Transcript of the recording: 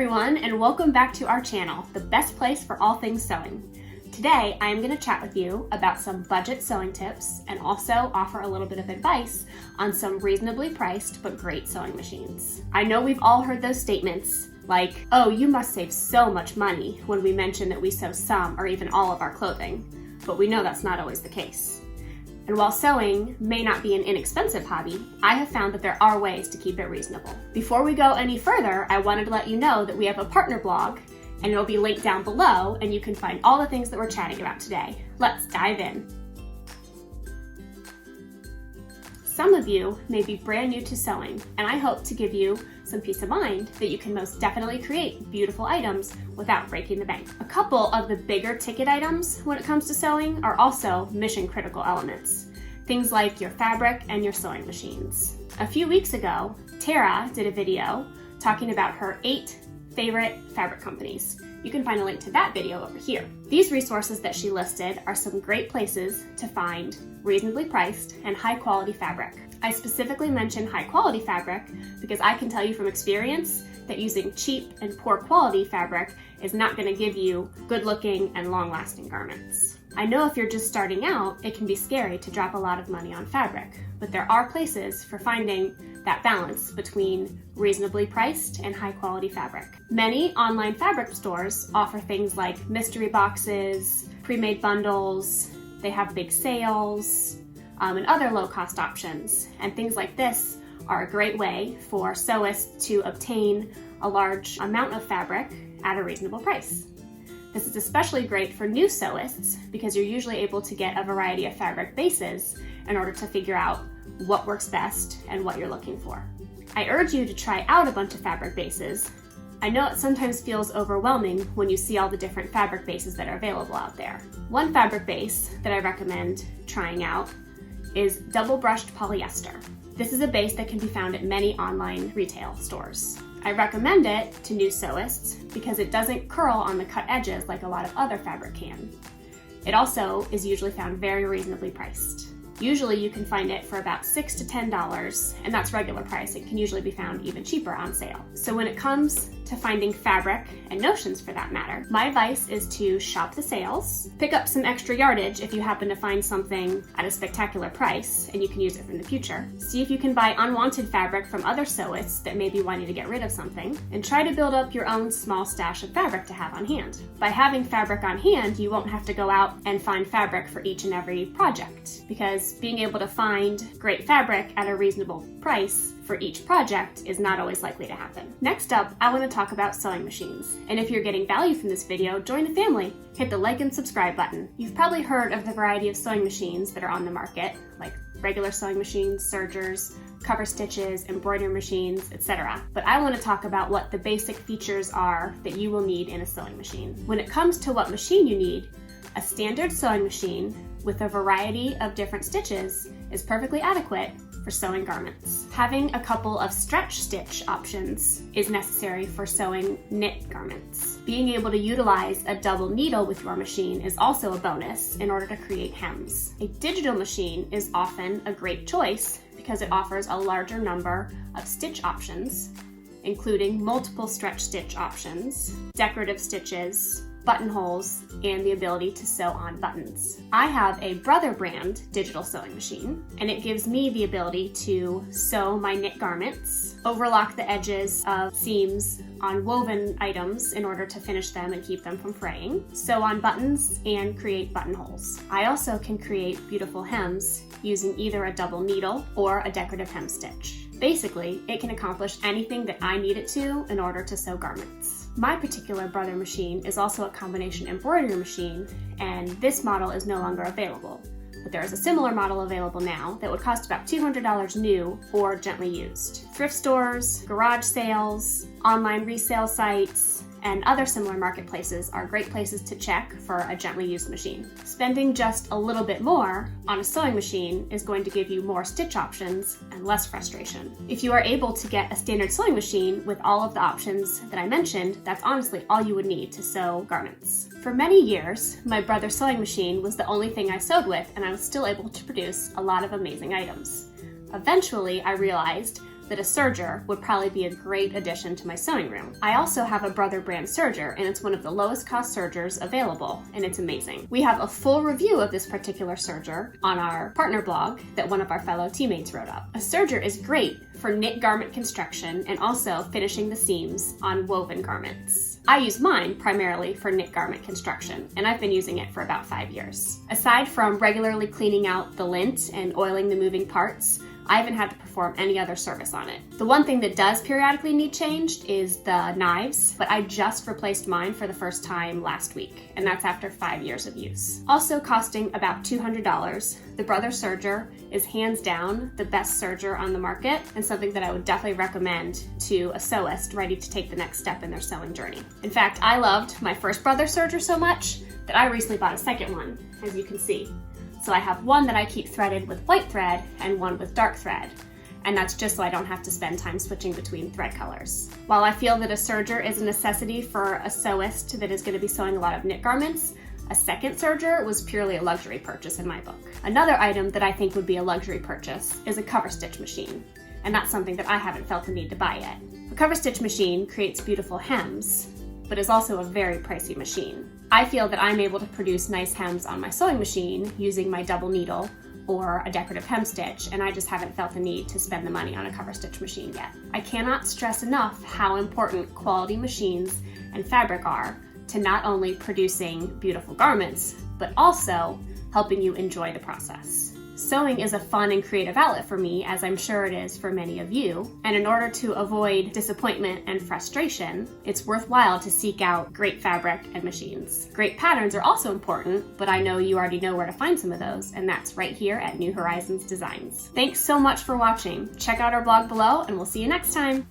everyone, and welcome back to our channel, the best place for all things sewing. Today, I am going to chat with you about some budget sewing tips and also offer a little bit of advice on some reasonably priced but great sewing machines. I know we've all heard those statements like, oh, you must save so much money when we mention that we sew some or even all of our clothing, but we know that's not always the case. And while sewing may not be an inexpensive hobby, I have found that there are ways to keep it reasonable. Before we go any further, I wanted to let you know that we have a partner blog, and it'll be linked down below, and you can find all the things that we're chatting about today. Let's dive in. Some of you may be brand new to sewing, and I hope to give you some peace of mind that you can most definitely create beautiful items without breaking the bank. A couple of the bigger ticket items when it comes to sewing are also mission critical elements. Things like your fabric and your sewing machines. A few weeks ago, Tara did a video talking about her 8 favorite fabric companies. You can find a link to that video over here. These resources that she listed are some great places to find reasonably priced and high quality fabric. I specifically mention high quality fabric because I can tell you from experience that using cheap and poor quality fabric is not going to give you good looking and long lasting garments. I know if you're just starting out, it can be scary to drop a lot of money on fabric, but there are places for finding that balance between reasonably priced and high quality fabric. Many online fabric stores offer things like mystery boxes, pre-made bundles, they have big sales, and other low-cost options. And things like this are a great way for sewists to obtain a large amount of fabric at a reasonable price. This is especially great for new sewists because you're usually able to get a variety of fabric bases in order to figure out what works best and what you're looking for. I urge you to try out a bunch of fabric bases. I know it sometimes feels overwhelming when you see all the different fabric bases that are available out there. One fabric base that I recommend trying out is double brushed polyester. This is a base that can be found at many online retail stores. I recommend it to new sewists because it doesn't curl on the cut edges like a lot of other fabric can. It also is usually found very reasonably priced. Usually you can find it for about $6 to $10, and that's regular price. It can usually be found even cheaper on sale. So when it comes to finding fabric, and notions for that matter, my advice is to shop the sales, pick up some extra yardage if you happen to find something at a spectacular price and you can use it in the future. See if you can buy unwanted fabric from other sewists that may be wanting to get rid of something, and try to build up your own small stash of fabric to have on hand. By having fabric on hand, you won't have to go out and find fabric for each and every project, because being able to find great fabric at a reasonable price for each project is not always likely to happen. Next up, I want to talk about sewing machines. And if you're getting value from this video, join the family. Hit the like and subscribe button. You've probably heard of the variety of sewing machines that are on the market, like regular sewing machines, sergers, cover stitches, embroidery machines, etc. But I want to talk about what the basic features are that you will need in a sewing machine. When it comes to what machine you need, a standard sewing machine with a variety of different stitches is perfectly adequate for sewing garments. Having a couple of stretch stitch options is necessary for sewing knit garments. Being able to utilize a double needle with your machine is also a bonus in order to create hems. A digital machine is often a great choice because it offers a larger number of stitch options, including multiple stretch stitch options, decorative stitches, buttonholes, and the ability to sew on buttons. I have a Brother brand digital sewing machine, and it gives me the ability to sew my knit garments, overlock the edges of seams on woven items in order to finish them and keep them from fraying, sew on buttons, and create buttonholes. I also can create beautiful hems using either a double needle or a decorative hem stitch. Basically, it can accomplish anything that I need it to in order to sew garments. My particular Brother machine is also a combination embroidery machine, and this model is no longer available. But there is a similar model available now that would cost about $200 new or gently used. Thrift stores, garage sales, online resale sites, and other similar marketplaces are great places to check for a gently used machine. Spending just a little bit more on a sewing machine is going to give you more stitch options and less frustration. If you are able to get a standard sewing machine with all of the options that I mentioned, that's honestly all you would need to sew garments. For many years, my Brother sewing machine was the only thing I sewed with, and I was still able to produce a lot of amazing items. Eventually, I realized that a serger would probably be a great addition to my sewing room. I also have a Brother brand serger, and it's one of the lowest cost sergers available, and it's amazing. We have a full review of this particular serger on our partner blog that one of our fellow teammates wrote up. A serger is great for knit garment construction and also finishing the seams on woven garments. I use mine primarily for knit garment construction, and I've been using it for about 5 years. Aside from regularly cleaning out the lint and oiling the moving parts, I haven't had to perform any other service on it. The one thing that does periodically need changed is the knives, but I just replaced mine for the first time last week, and that's after 5 years of use. Also costing about $200, the Brother serger is hands down the best serger on the market, and something that I would definitely recommend to a sewist ready to take the next step in their sewing journey. In fact, I loved my first Brother serger so much that I recently bought a second one, as you can see. So I have one that I keep threaded with white thread and one with dark thread. And that's just so I don't have to spend time switching between thread colors. While I feel that a serger is a necessity for a sewist that is going to be sewing a lot of knit garments, a second serger was purely a luxury purchase in my book. Another item that I think would be a luxury purchase is a cover stitch machine. And that's something that I haven't felt the need to buy yet. A cover stitch machine creates beautiful hems, but is also a very pricey machine. I feel that I'm able to produce nice hems on my sewing machine using my double needle or a decorative hem stitch, and I just haven't felt the need to spend the money on a cover stitch machine yet. I cannot stress enough how important quality machines and fabric are to not only producing beautiful garments, but also helping you enjoy the process. Sewing is a fun and creative outlet for me, as I'm sure it is for many of you, and in order to avoid disappointment and frustration, it's worthwhile to seek out great fabric and machines. Great patterns are also important, but I know you already know where to find some of those, and that's right here at New Horizons Designs. Thanks so much for watching. Check out our blog below, and we'll see you next time.